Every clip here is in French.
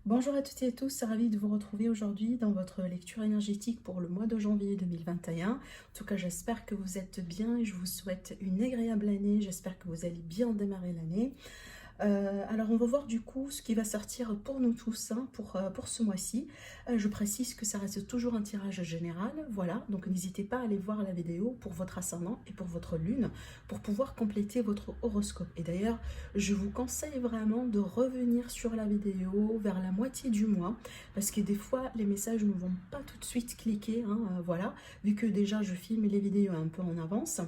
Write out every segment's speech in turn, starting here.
Bonjour à toutes et à tous, ravi de vous retrouver aujourd'hui dans votre lecture énergétique pour le mois de janvier 2021. En tout cas, j'espère que vous êtes bien et je vous souhaite une agréable année. J'espère que vous allez bien démarrer l'année. Alors on va voir du coup ce qui va sortir pour nous tous hein, pour ce mois-ci. Je précise que ça reste toujours un tirage général, voilà, donc n'hésitez pas à aller voir la vidéo pour votre ascendant et pour votre lune pour pouvoir compléter votre horoscope. Et d'ailleurs, je vous conseille vraiment de revenir sur la vidéo vers la moitié du mois parce que des fois les messages ne vont pas tout de suite cliquer, hein, voilà, vu que déjà je filme les vidéos un peu en avance.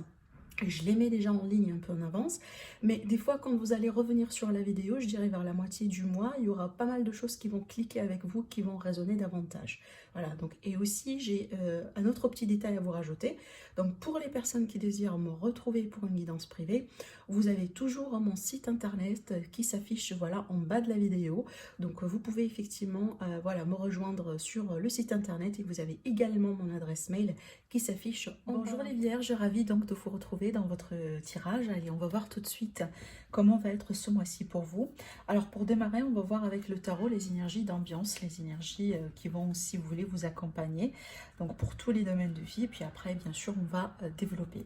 Je les mets déjà en ligne un peu en avance, mais des fois quand vous allez revenir sur la vidéo, je dirais vers la moitié du mois, il y aura pas mal de choses qui vont cliquer avec vous, qui vont résonner davantage. Voilà, donc, et aussi j'ai un autre petit détail à vous rajouter. Donc pour les personnes qui désirent me retrouver pour une guidance privée, vous avez toujours mon site internet qui s'affiche voilà, en bas de la vidéo. Donc vous pouvez effectivement voilà, me rejoindre sur le site internet et vous avez également mon adresse mail qui s'affiche en bas. Bonjour les vierges, ravie donc de vous retrouver dans votre tirage. Allez, on va voir tout de suite comment va être ce mois-ci pour vous. Alors pour démarrer, on va voir avec le tarot les énergies d'ambiance, les énergies qui vont, si vous voulez, vous accompagner. Donc pour tous les domaines de vie, puis après, bien sûr, on va développer.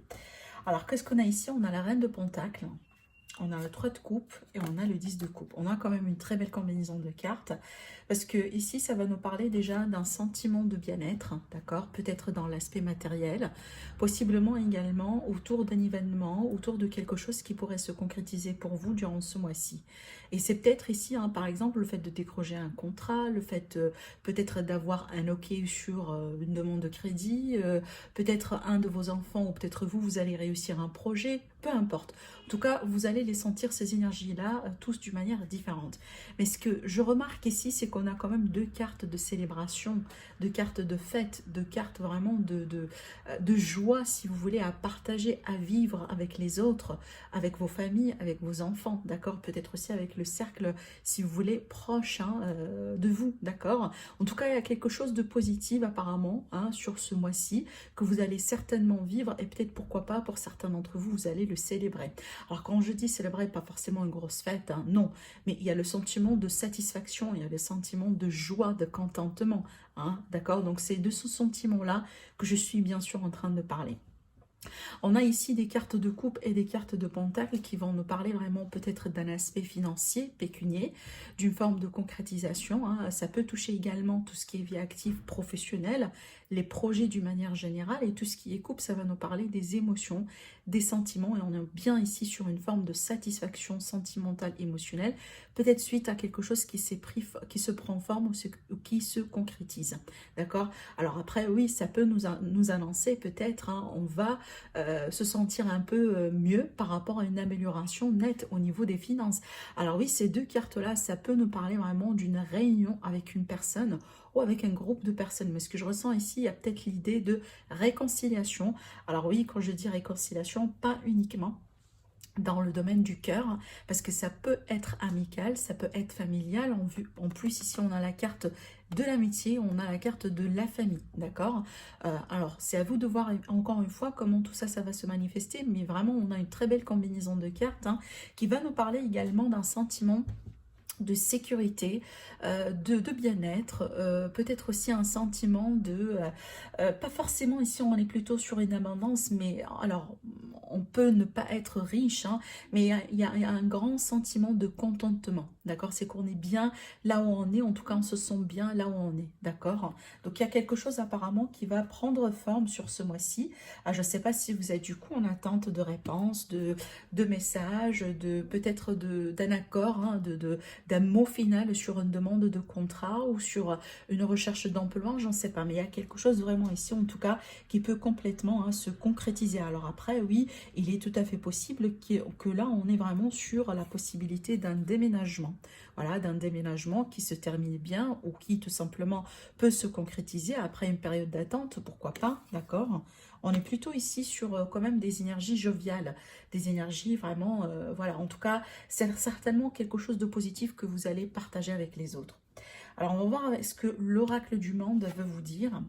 Alors qu'est-ce qu'on a ici? On a la reine de Pentacle. On a le 3 de coupe et on a le 10 de coupe. On a quand même une très belle combinaison de cartes parce que ici, ça va nous parler déjà d'un sentiment de bien-être, d'accord? Peut-être dans l'aspect matériel, possiblement également autour d'un événement, autour de quelque chose qui pourrait se concrétiser pour vous durant ce mois-ci. Et c'est peut-être ici, hein, par exemple, le fait de décrocher un contrat, le fait peut-être d'avoir un OK sur une demande de crédit, peut-être un de vos enfants ou peut-être vous, vous allez réussir un projet, peu importe. En tout cas, vous allez les sentir, ces énergies-là, tous d'une manière différente. Mais ce que je remarque ici, c'est qu'on a quand même deux cartes de célébration, deux cartes de fête, deux cartes vraiment de joie, si vous voulez, à partager, à vivre avec les autres, avec vos familles, avec vos enfants, d'accord? Peut-être aussi avec le cercle, si vous voulez, proche hein, de vous, d'accord? En tout cas, il y a quelque chose de positif apparemment hein, sur ce mois-ci que vous allez certainement vivre et peut-être pourquoi pas pour certains d'entre vous, vous allez le célébrer. Alors quand je dis célébrer, pas forcément une grosse fête, hein, non, mais il y a le sentiment de satisfaction, il y a le sentiment de joie, de contentement, hein, d'accord? Donc c'est de ce sentiment-là que je suis bien sûr en train de parler. On a ici des cartes de coupe et des cartes de pentacle qui vont nous parler vraiment peut-être d'un aspect financier, pécunier, d'une forme de concrétisation. Hein. Ça peut toucher également tout ce qui est vie active professionnelle, les projets d'une manière générale et tout ce qui est coupe, ça va nous parler des émotions, des sentiments et on est bien ici sur une forme de satisfaction sentimentale, émotionnelle, peut-être suite à quelque chose qui qui se prend forme ou qui se concrétise. D'accord? Alors après, oui, ça peut nous annoncer peut-être, hein, on va se sentir un peu mieux par rapport à une amélioration nette au niveau des finances. Alors oui, ces deux cartes-là, ça peut nous parler vraiment d'une réunion avec une personne ou avec un groupe de personnes. Mais ce que je ressens ici, il y a peut-être l'idée de réconciliation. Alors oui, quand je dis réconciliation, pas uniquement dans le domaine du cœur, parce que ça peut être amical, ça peut être familial. En plus, ici, on a la carte de l'amitié, on a la carte de la famille, d'accord. Alors, c'est à vous de voir encore une fois comment tout ça, ça va se manifester, mais vraiment, on a une très belle combinaison de cartes hein, qui va nous parler également d'un sentiment de sécurité, de bien-être, peut-être aussi un sentiment pas forcément ici on est plutôt sur une abondance, mais alors on peut ne pas être riche, hein, mais il y a un grand sentiment de contentement, d'accord? C'est qu'on est bien là où on est, en tout cas on se sent bien là où on est, d'accord? Donc il y a quelque chose apparemment qui va prendre forme sur ce mois-ci. Ah, je ne sais pas si vous êtes du coup en attente de réponses, de messages, de peut-être d'un accord, hein, d'un mot final sur une demande de contrat ou sur une recherche d'emploi, j'en sais pas, mais il y a quelque chose vraiment ici en tout cas qui peut complètement hein, se concrétiser. Alors après, oui, il est tout à fait possible que là, on est vraiment sur la possibilité d'un déménagement. Voilà, d'un déménagement qui se termine bien ou qui tout simplement peut se concrétiser après une période d'attente, pourquoi pas, d'accord? On est plutôt ici sur quand même des énergies joviales, des énergies vraiment, voilà, en tout cas, c'est certainement quelque chose de positif que vous allez partager avec les autres. Alors, on va voir ce que l'oracle du monde veut vous dire.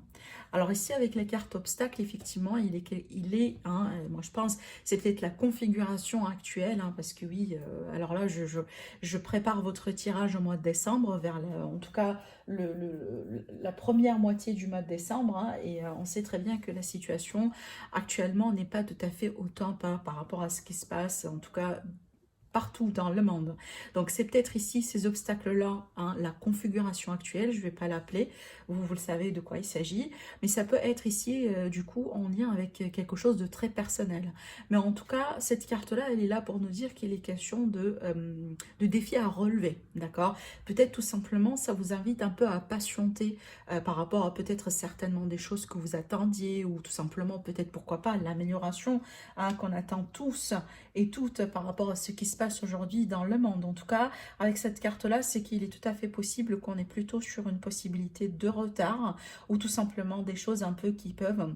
Alors ici, avec la carte obstacle, effectivement, moi je pense, c'est peut-être la configuration actuelle, hein, parce que oui, alors là, je prépare votre tirage au mois de décembre, en tout cas, la première moitié du mois de décembre, hein, et on sait très bien que la situation actuellement n'est pas tout à fait au top, hein, par rapport à ce qui se passe, en tout cas partout dans le monde. Donc c'est peut-être ici ces obstacles-là, hein, la configuration actuelle, je ne vais pas l'appeler, vous le savez de quoi il s'agit, mais ça peut être ici du coup en lien avec quelque chose de très personnel. Mais en tout cas, cette carte-là, elle est là pour nous dire qu'il est question de défis à relever, d'accord? Peut-être tout simplement, ça vous invite un peu à patienter par rapport à peut-être certainement des choses que vous attendiez, ou tout simplement peut-être pourquoi pas l'amélioration, hein, qu'on attend tous et toutes par rapport à ce qui se passe aujourd'hui dans le monde. En tout cas, avec cette carte-là, c'est qu'il est tout à fait possible qu'on est plutôt sur une possibilité de retard, ou tout simplement des choses un peu qui peuvent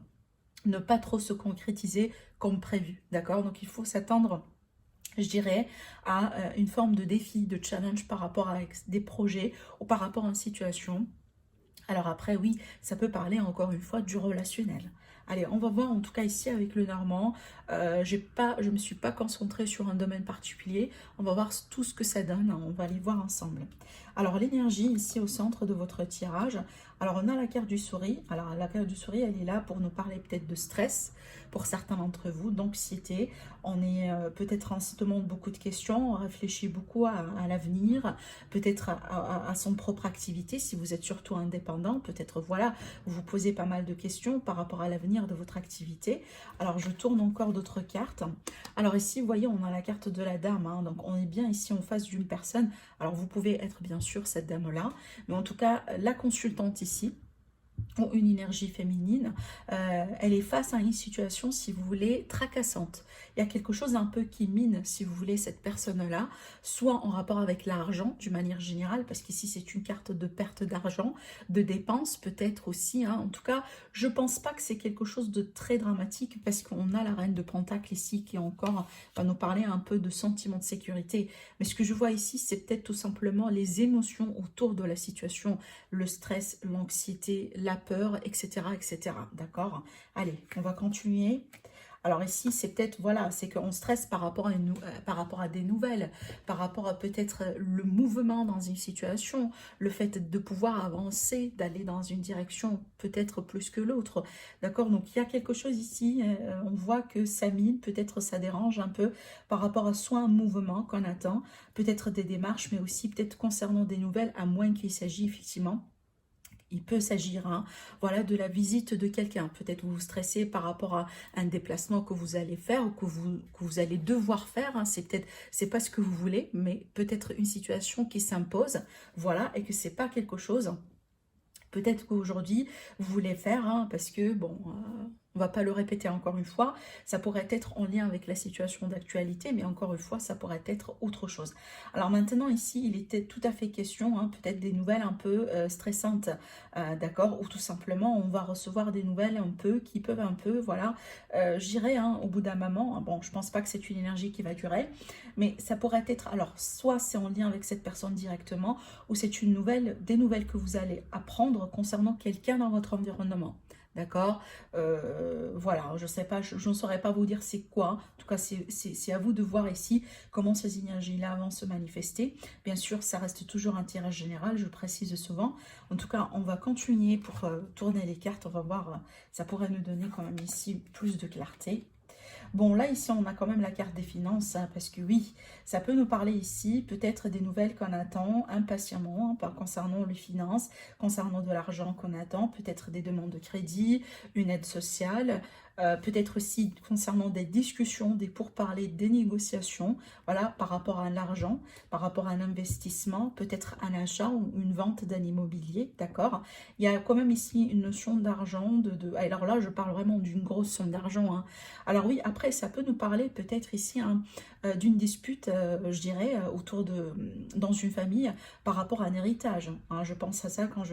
ne pas trop se concrétiser comme prévu, d'accord? Donc il faut s'attendre, je dirais, à une forme de défi, de challenge par rapport à des projets ou par rapport à une situation. Alors après, oui, ça peut parler encore une fois du relationnel. Allez, on va voir en tout cas ici avec le Normand. Je ne me suis pas concentrée sur un domaine particulier. On va voir tout ce que ça donne. On va aller voir ensemble. Alors l'énergie ici au centre de votre tirage. Alors on a la carte du souris. Alors la carte du souris, elle est là pour nous parler peut-être de stress pour certains d'entre vous, d'anxiété. On est peut-être en ce moment beaucoup de questions. On réfléchit beaucoup à l'avenir, peut-être à son propre activité. Si vous êtes surtout indépendant, peut-être voilà, vous vous posez pas mal de questions par rapport à l'avenir de votre activité. Alors je tourne encore d'autres cartes. Alors ici, vous voyez, on a la carte de la dame, hein, donc on est bien ici en face d'une personne. Alors vous pouvez être bien sûr cette dame-là, mais en tout cas, la consultante ici, ou une énergie féminine, elle est face à une situation, si vous voulez, tracassante. Il y a quelque chose un peu qui mine, si vous voulez, cette personne-là, soit en rapport avec l'argent, d'une manière générale, parce qu'ici c'est une carte de perte d'argent, de dépenses peut-être aussi, hein. En tout cas, je pense pas que c'est quelque chose de très dramatique, parce qu'on a la reine de Pentacle ici, qui encore va nous parler un peu de sentiment de sécurité. Mais ce que je vois ici, c'est peut-être tout simplement les émotions autour de la situation, le stress, l'anxiété, la peur, etc., etc. D'accord? Allez, on va continuer. Alors ici, c'est peut-être, voilà, c'est qu'on stresse par rapport à des nouvelles, par rapport à peut-être le mouvement dans une situation, le fait de pouvoir avancer, d'aller dans une direction peut-être plus que l'autre. D'accord? Donc il y a quelque chose ici, on voit que ça mine, peut-être ça dérange un peu par rapport à soit un mouvement qu'on attend, peut-être des démarches, mais aussi peut-être concernant des nouvelles, à moins qu'il s'agisse effectivement. Il peut s'agir, hein, voilà, de la visite de quelqu'un. Peut-être vous vous stressez par rapport à un déplacement que vous allez faire ou que vous allez devoir faire, hein. C'est pas ce que vous voulez, mais peut-être une situation qui s'impose, voilà, et que c'est pas quelque chose. Peut-être qu'aujourd'hui, vous voulez faire, hein, parce que, bon, on va pas le répéter encore une fois, ça pourrait être en lien avec la situation d'actualité, mais encore une fois, ça pourrait être autre chose. Alors maintenant, ici, il était tout à fait question, hein, peut-être des nouvelles un peu stressantes, d'accord, ou tout simplement, on va recevoir des nouvelles un peu, qui peuvent un peu, voilà, je dirais, hein, au bout d'un moment, hein, bon, je pense pas que c'est une énergie qui va durer, mais ça pourrait être, alors, soit c'est en lien avec cette personne directement, ou c'est des nouvelles que vous allez apprendre concernant quelqu'un dans votre environnement. D'accord? Voilà, je sais pas, je ne saurais pas vous dire c'est quoi. En tout cas, c'est à vous de voir ici comment ces énergies-là vont se manifester. Bien sûr, ça reste toujours un tirage général, je le précise souvent. En tout cas, on va continuer pour tourner les cartes. On va voir, ça pourrait nous donner quand même ici plus de clarté. Bon, là, ici, on a quand même la carte des finances, hein, parce que oui, ça peut nous parler ici, peut-être des nouvelles qu'on attend impatiemment, hein, concernant les finances, concernant de l'argent qu'on attend, peut-être des demandes de crédit, une aide sociale, peut-être aussi concernant des discussions, des pourparlers, des négociations, voilà, par rapport à l'argent, par rapport à un investissement, peut-être un achat ou une vente d'un immobilier, d'accord? Il y a quand même ici une notion d'argent, alors là, je parle vraiment d'une grosse somme d'argent, hein. Alors oui, après, ça peut nous parler peut-être ici, hein, d'une dispute, je dirais, dans une famille par rapport à un héritage, hein. Je pense à ça quand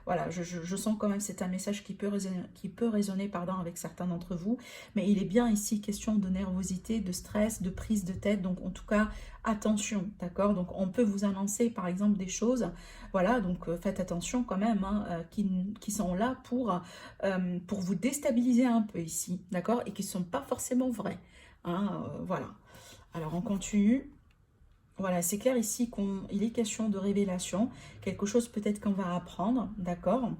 voilà, je sens quand même c'est un message qui peut résonner pardon, avec certains d'entre d'entre vous. Mais il est bien ici question de nervosité, de stress, de prise de tête. Donc en tout cas, attention, d'accord? Donc on peut vous annoncer par exemple des choses, voilà, donc faites attention quand même, hein, qui sont là pour vous déstabiliser un peu ici, d'accord? Et qui ne sont pas forcément vraies, hein, voilà. Alors on continue. Voilà, c'est clair ici qu'il est question de révélation, quelque chose peut-être qu'on va apprendre, d'accord?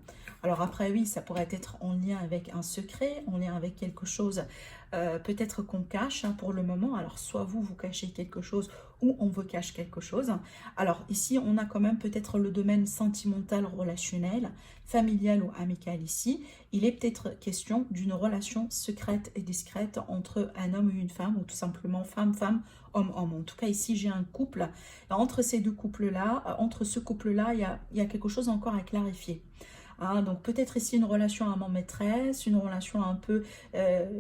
Alors après, oui, ça pourrait être en lien avec un secret, en lien avec quelque chose peut-être qu'on cache, hein, pour le moment. Alors soit vous, vous cachez quelque chose ou on vous cache quelque chose. Alors ici, on a quand même peut-être le domaine sentimental, relationnel, familial ou amical ici. Il est peut-être question d'une relation secrète et discrète entre un homme et une femme, ou tout simplement femme-femme, homme-homme. En tout cas, ici, j'ai un couple. Entre ces deux couples-là, entre ce couple-là, il y a quelque chose encore à clarifier. Hein, donc peut-être ici une relation amant-maîtresse, une relation un peu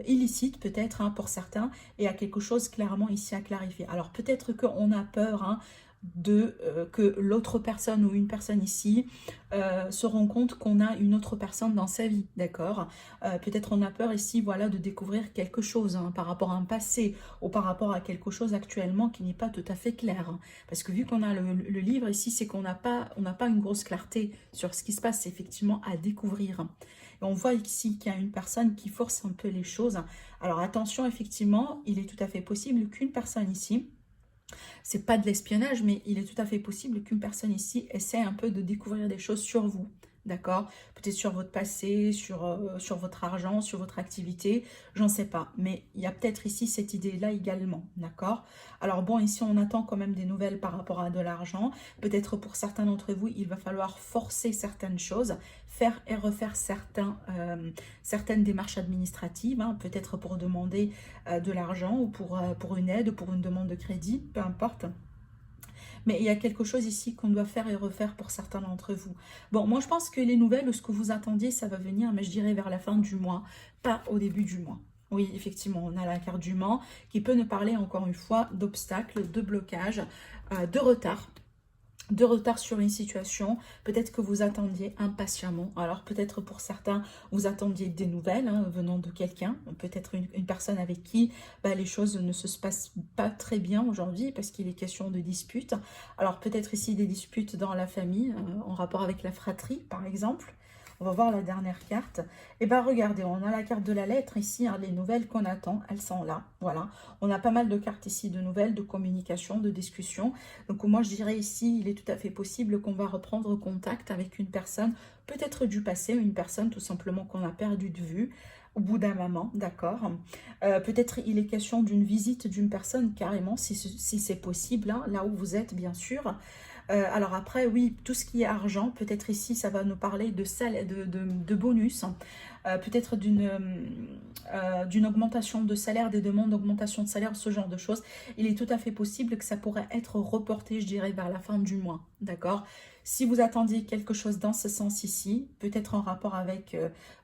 illicite peut-être, hein, pour certains, et il y a quelque chose clairement ici à clarifier. Alors peut-être qu'on a peur, hein, que l'autre personne ou une personne ici se rend compte qu'on a une autre personne dans sa vie, d'accord? Peut-être on a peur ici, voilà, de découvrir quelque chose, hein, par rapport à un passé ou par rapport à quelque chose actuellement qui n'est pas tout à fait clair, hein. Parce que vu qu'on a le livre ici, c'est qu'on n'a pas une grosse clarté sur ce qui se passe effectivement à découvrir. Et on voit ici qu'il y a une personne qui force un peu les choses. Alors attention, effectivement, il est tout à fait possible qu'une personne ici, c'est pas de l'espionnage, mais il est tout à fait possible qu'une personne ici essaie un peu de découvrir des choses sur vous. D'accord? Peut-être sur votre passé, sur votre argent, sur votre activité, j'en sais pas. Mais il y a peut-être ici cette idée-là également, d'accord? Alors bon, ici on attend quand même des nouvelles par rapport à de l'argent. Peut-être pour certains d'entre vous, il va falloir forcer certaines choses, faire et refaire certaines démarches administratives, hein, peut-être pour demander de l'argent ou pour une aide, ou pour une demande de crédit, peu importe. Mais il y a quelque chose ici qu'on doit faire et refaire pour certains d'entre vous. Bon, moi je pense que les nouvelles, ce que vous attendiez, ça va venir, mais je dirais vers la fin du mois, pas au début du mois. Oui, effectivement, on a la carte du Mans qui peut nous parler encore une fois d'obstacles, de blocages, de retard sur une situation, peut-être que vous attendiez impatiemment. Alors peut-être pour certains, vous attendiez des nouvelles, hein, venant de quelqu'un, peut-être une personne avec qui les choses ne se passent pas très bien aujourd'hui parce qu'il est question de disputes. Alors peut-être ici des disputes dans la famille, en rapport avec la fratrie par exemple. On va voir la dernière carte. Et bien regardez, on a la carte de la lettre ici, hein, les nouvelles qu'on attend, elles sont là. Voilà, on a pas mal de cartes ici de nouvelles, de communication, de discussion. Donc moi je dirais ici, il est tout à fait possible qu'on va reprendre contact avec une personne, peut-être du passé, une personne tout simplement qu'on a perdu de vue au bout d'un moment, d'accord. Peut-être il est question d'une visite d'une personne carrément, si c'est possible, hein, là où vous êtes bien sûr. Alors après, oui, tout ce qui est argent, peut-être ici, ça va nous parler de salaire, de bonus, hein. Peut-être d'une augmentation de salaire, des demandes d'augmentation de salaire, ce genre de choses. Il est tout à fait possible que ça pourrait être reporté, je dirais, vers la fin du mois, d'accord? Si vous attendiez quelque chose dans ce sens ici, peut-être en rapport avec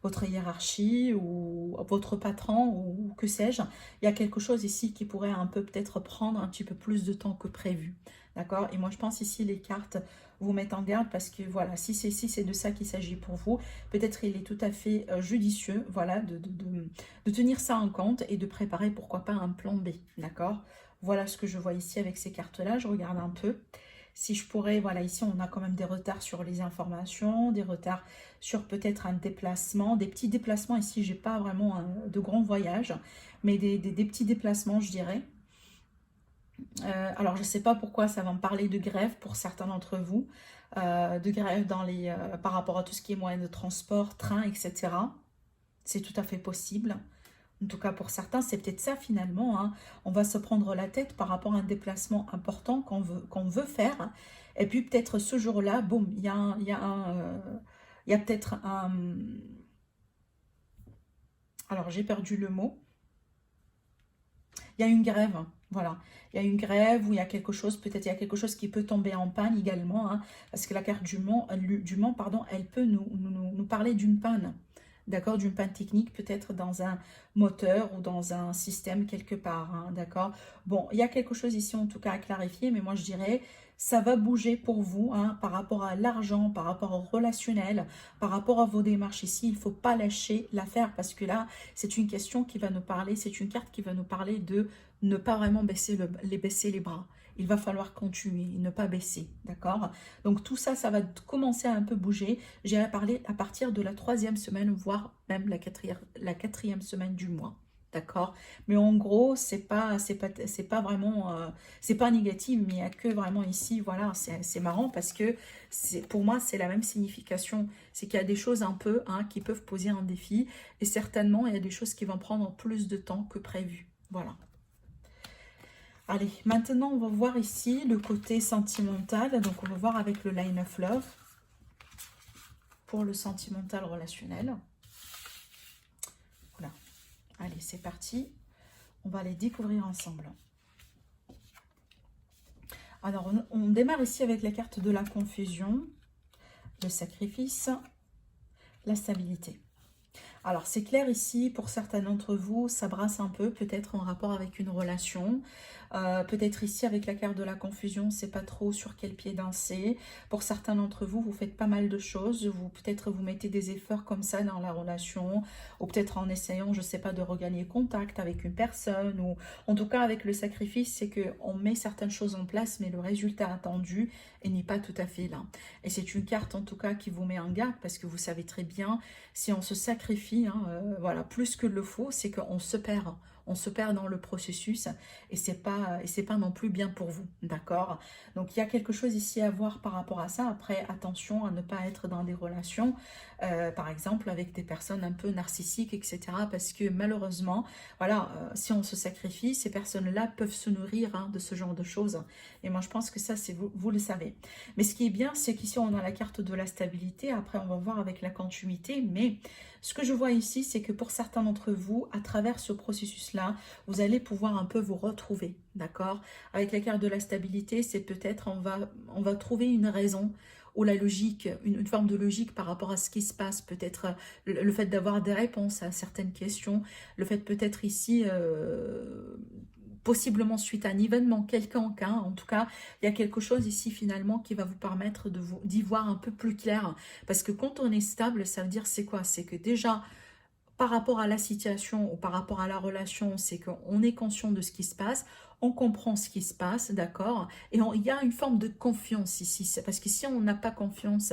votre hiérarchie ou votre patron ou que sais-je, il y a quelque chose ici qui pourrait un peu peut-être prendre un petit peu plus de temps que prévu. D'accord? Et moi, je pense ici, les cartes vous mettent en garde parce que, voilà, si c'est de ça qu'il s'agit pour vous, peut-être il est tout à fait judicieux, voilà, de tenir ça en compte et de préparer, pourquoi pas, un plan B. D'accord? Voilà ce que je vois ici avec ces cartes-là. Je regarde un peu. Si je pourrais, voilà, ici, on a quand même des retards sur les informations, des retards sur peut-être un déplacement, des petits déplacements. Ici, j'ai pas vraiment de grands voyages, mais des petits déplacements, je dirais. Alors, je ne sais pas pourquoi ça va me parler de grève pour certains d'entre vous, de grève par rapport à tout ce qui est moyens de transport, train, etc. C'est tout à fait possible. En tout cas, pour certains, c'est peut-être ça finalement, hein. On va se prendre la tête par rapport à un déplacement important qu'on veut faire. Et puis peut-être ce jour-là, boum, il y a peut-être un... Alors, j'ai perdu le mot. Il y a une grève, voilà. Il y a une grève où il y a quelque chose, peut-être il y a quelque chose qui peut tomber en panne également, hein, parce que la carte du Mans, pardon, elle peut nous parler d'une panne, d'accord, d'une panne technique, peut-être dans un moteur ou dans un système quelque part, hein, d'accord. Bon, il y a quelque chose ici en tout cas à clarifier, mais moi je dirais, ça va bouger pour vous, hein, par rapport à l'argent, par rapport au relationnel, par rapport à vos démarches ici. Il ne faut pas lâcher l'affaire parce que là, c'est une question qui va nous parler, c'est une carte qui va nous parler de ne pas vraiment baisser les bras. Il va falloir continuer, ne pas baisser, d'accord? Donc tout ça, ça va commencer à un peu bouger. J'irai parler à partir de la 3e semaine, voire même la 4e semaine du mois. D'accord? Mais en gros, c'est pas vraiment, c'est pas négatif, mais il n'y a que vraiment ici, voilà, c'est marrant parce que pour moi, c'est la même signification. C'est qu'il y a des choses un peu, hein, qui peuvent poser un défi et certainement, il y a des choses qui vont prendre plus de temps que prévu. Voilà. Allez, maintenant, on va voir ici le côté sentimental. Donc, on va voir avec le Line of Love pour le sentimental relationnel. Voilà. Allez, c'est parti. On va les découvrir ensemble. Alors, on démarre ici avec la carte de la confusion, le sacrifice, la stabilité. Alors, c'est clair ici, pour certains d'entre vous, ça brasse un peu, peut-être en rapport avec une relation. Peut-être ici, avec la carte de la confusion, c'est pas trop sur quel pied danser. Pour certains d'entre vous, vous faites pas mal de choses. Peut-être vous mettez des efforts comme ça dans la relation, ou peut-être en essayant, je sais pas, de regagner contact avec une personne, ou en tout cas, avec le sacrifice, c'est qu'on met certaines choses en place, mais le résultat attendu n'est pas tout à fait là. Et c'est une carte, en tout cas, qui vous met en garde, parce que vous savez très bien, si on se sacrifie, hein, voilà, plus que le faux, c'est qu'on se perd. On se perd dans le processus et c'est pas non plus bien pour vous, d'accord? Donc il y a quelque chose ici à voir par rapport à ça. Après, attention à ne pas être dans des relations, par exemple avec des personnes un peu narcissiques, etc. Parce que malheureusement, voilà, si on se sacrifie, ces personnes-là peuvent se nourrir, hein, de ce genre de choses. Et moi, je pense que ça, c'est vous le savez. Mais ce qui est bien, c'est qu'ici, on a la carte de la stabilité. Après, on va voir avec la continuité. Mais ce que je vois ici, c'est que pour certains d'entre vous, à travers ce processus-là, vous allez pouvoir un peu vous retrouver, d'accord? Avec la carte de la stabilité, c'est peut-être, on va trouver une raison ou la logique, une forme de logique par rapport à ce qui se passe. Peut-être le fait d'avoir des réponses à certaines questions, le fait peut-être ici... possiblement suite à un événement quelconque, hein. En tout cas, il y a quelque chose ici finalement qui va vous permettre d'y voir un peu plus clair. Parce que quand on est stable, ça veut dire c'est quoi? C'est que déjà, par rapport à la situation ou par rapport à la relation, c'est qu'on est conscient de ce qui se passe, on comprend ce qui se passe, d'accord? Et il y a une forme de confiance ici. Parce que si on n'a pas confiance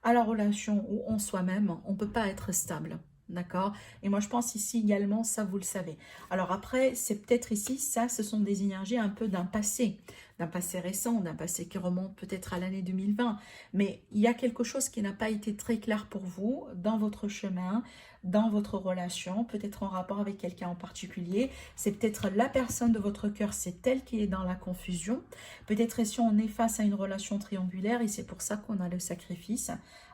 à la relation ou en soi-même, on ne peut pas être stable. D'accord? Et moi, je pense ici également, ça, vous le savez. Alors après, c'est peut-être ici, ça, ce sont des énergies un peu d'un passé récent, d'un passé qui remonte peut-être à l'année 2020. Mais il y a quelque chose qui n'a pas été très clair pour vous dans votre chemin, dans votre relation, peut-être en rapport avec quelqu'un en particulier. C'est peut-être la personne de votre cœur, c'est elle qui est dans la confusion. Peut-être si on est face à une relation triangulaire et c'est pour ça qu'on a le sacrifice.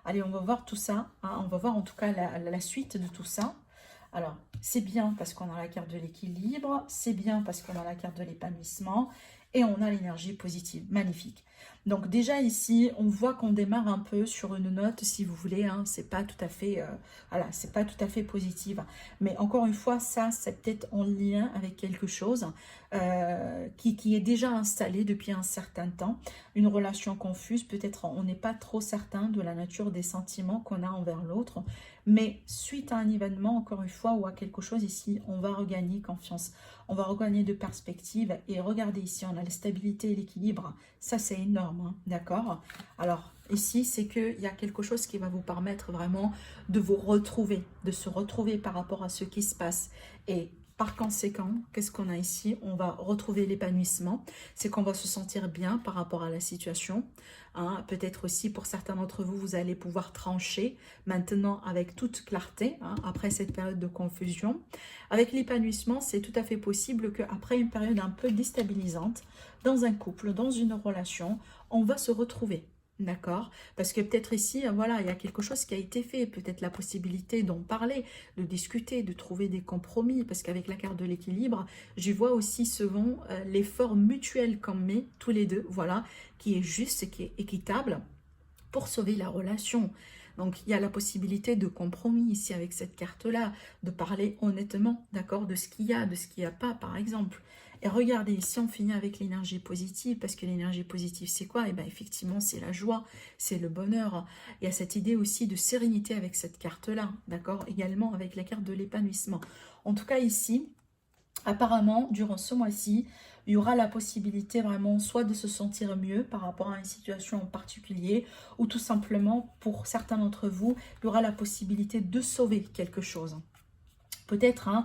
Allez, on va voir tout ça, hein. On va voir en tout cas la suite de tout ça. Alors, c'est bien parce qu'on a la carte de l'équilibre, c'est bien parce qu'on a la carte de l'épanouissement et on a l'énergie positive. Magnifique. Donc déjà ici, on voit qu'on démarre un peu sur une note, si vous voulez, hein, c'est pas tout à fait, voilà, c'est pas tout à fait positive. Mais encore une fois, ça, c'est peut-être en lien avec quelque chose qui est déjà installé depuis un certain temps. Une relation confuse, peut-être on n'est pas trop certain de la nature des sentiments qu'on a envers l'autre. Mais suite à un événement, encore une fois, ou à quelque chose ici, on va regagner confiance. On va regagner de perspective. Et regardez ici, on a la stabilité et l'équilibre. Ça, c'est énorme, hein, d'accord? Alors, ici, c'est qu'il y a quelque chose qui va vous permettre vraiment de vous retrouver, de se retrouver par rapport à ce qui se passe. Et par conséquent, qu'est-ce qu'on a ici? On va retrouver l'épanouissement. C'est qu'on va se sentir bien par rapport à la situation. Hein, peut-être aussi pour certains d'entre vous, vous allez pouvoir trancher maintenant avec toute clarté, hein, après cette période de confusion. Avec l'épanouissement, c'est tout à fait possible qu'après une période un peu déstabilisante, dans un couple, dans une relation, on va se retrouver. D'accord? Parce que peut-être ici, voilà, il y a quelque chose qui a été fait, peut-être la possibilité d'en parler, de discuter, de trouver des compromis, parce qu'avec la carte de l'équilibre, j'y vois aussi souvent l'effort mutuel qu'on met tous les deux, voilà, qui est juste, qui est équitable pour sauver la relation. Donc, il y a la possibilité de compromis ici avec cette carte-là, de parler honnêtement, d'accord, de ce qu'il y a, de ce qu'il n'y a pas, par exemple. Et regardez, ici on finit avec l'énergie positive, parce que l'énergie positive c'est quoi? Et bien effectivement c'est la joie, c'est le bonheur. Il y a cette idée aussi de sérénité avec cette carte-là, d'accord? Également avec la carte de l'épanouissement. En tout cas ici, apparemment, durant ce mois-ci, il y aura la possibilité vraiment soit de se sentir mieux par rapport à une situation en particulier, ou tout simplement, pour certains d'entre vous, il y aura la possibilité de sauver quelque chose. Peut-être, hein,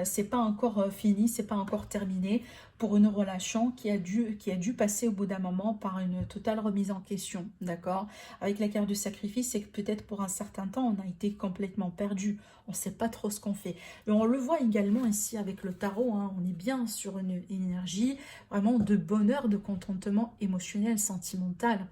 c'est pas encore fini, c'est pas encore terminé pour une relation qui a dû passer au bout d'un moment par une totale remise en question, d'accord? Avec la carte du sacrifice, c'est que peut-être pour un certain temps, on a été complètement perdu, on ne sait pas trop ce qu'on fait. Et on le voit également ici avec le tarot, hein, on est bien sur une énergie vraiment de bonheur, de contentement émotionnel, sentimental.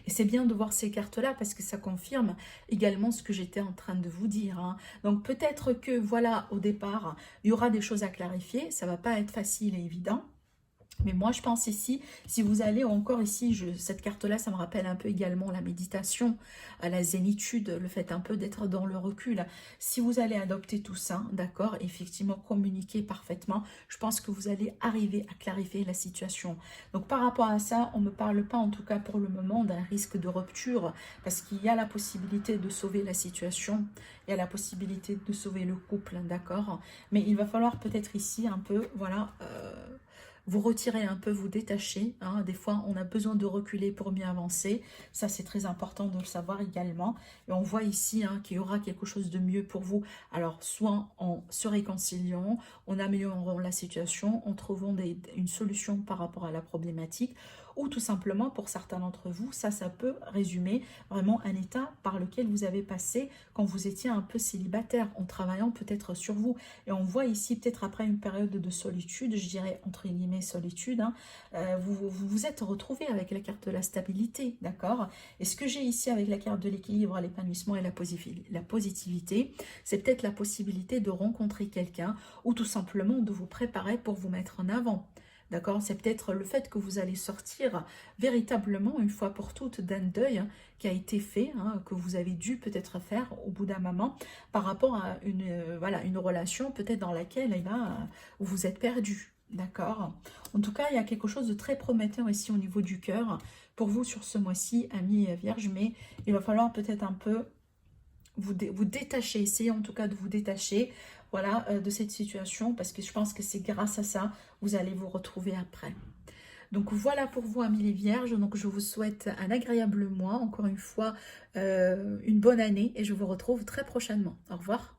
Et c'est bien de voir ces cartes-là parce que ça confirme également ce que j'étais en train de vous dire, hein. Donc peut-être que voilà, au départ, il y aura des choses à clarifier. Ça ne va pas être facile et évident. Mais moi, je pense ici, si vous allez encore ici, cette carte-là, ça me rappelle un peu également la méditation, la zénitude, le fait un peu d'être dans le recul. Si vous allez adopter tout ça, d'accord, effectivement, communiquer parfaitement, je pense que vous allez arriver à clarifier la situation. Donc, par rapport à ça, on ne me parle pas, en tout cas pour le moment, d'un risque de rupture, parce qu'il y a la possibilité de sauver la situation, il y a la possibilité de sauver le couple, d'accord, mais il va falloir peut-être ici un peu, voilà, vous retirez un peu, vous détachez, hein. Des fois, on a besoin de reculer pour mieux avancer. Ça, c'est très important de le savoir également. Et on voit ici, hein, qu'il y aura quelque chose de mieux pour vous. Alors, soit en se réconciliant, en améliorant la situation, en trouvant une solution par rapport à la problématique, ou tout simplement, pour certains d'entre vous, ça peut résumer vraiment un état par lequel vous avez passé quand vous étiez un peu célibataire, en travaillant peut-être sur vous. Et on voit ici, peut-être après une période de solitude, je dirais entre guillemets solitude, hein, vous vous êtes retrouvé avec la carte de la stabilité, d'accord? Et ce que j'ai ici avec la carte de l'équilibre, l'épanouissement et la positivité, c'est peut-être la possibilité de rencontrer quelqu'un ou tout simplement de vous préparer pour vous mettre en avant. D'accord? C'est peut-être le fait que vous allez sortir véritablement, une fois pour toutes, d'un deuil, hein, qui a été fait, hein, que vous avez dû peut-être faire au bout d'un moment, par rapport à voilà, une relation peut-être dans laquelle vous êtes perdu. D'accord? En tout cas, il y a quelque chose de très prometteur ici au niveau du cœur pour vous sur ce mois-ci, amis vierges, mais il va falloir peut-être un peu vous détacher, essayez en tout cas de vous détacher, voilà, de cette situation, parce que je pense que c'est grâce à ça, vous allez vous retrouver après. Donc voilà pour vous, amis les vierges. Donc je vous souhaite un agréable mois, encore une fois, une bonne année, et je vous retrouve très prochainement. Au revoir.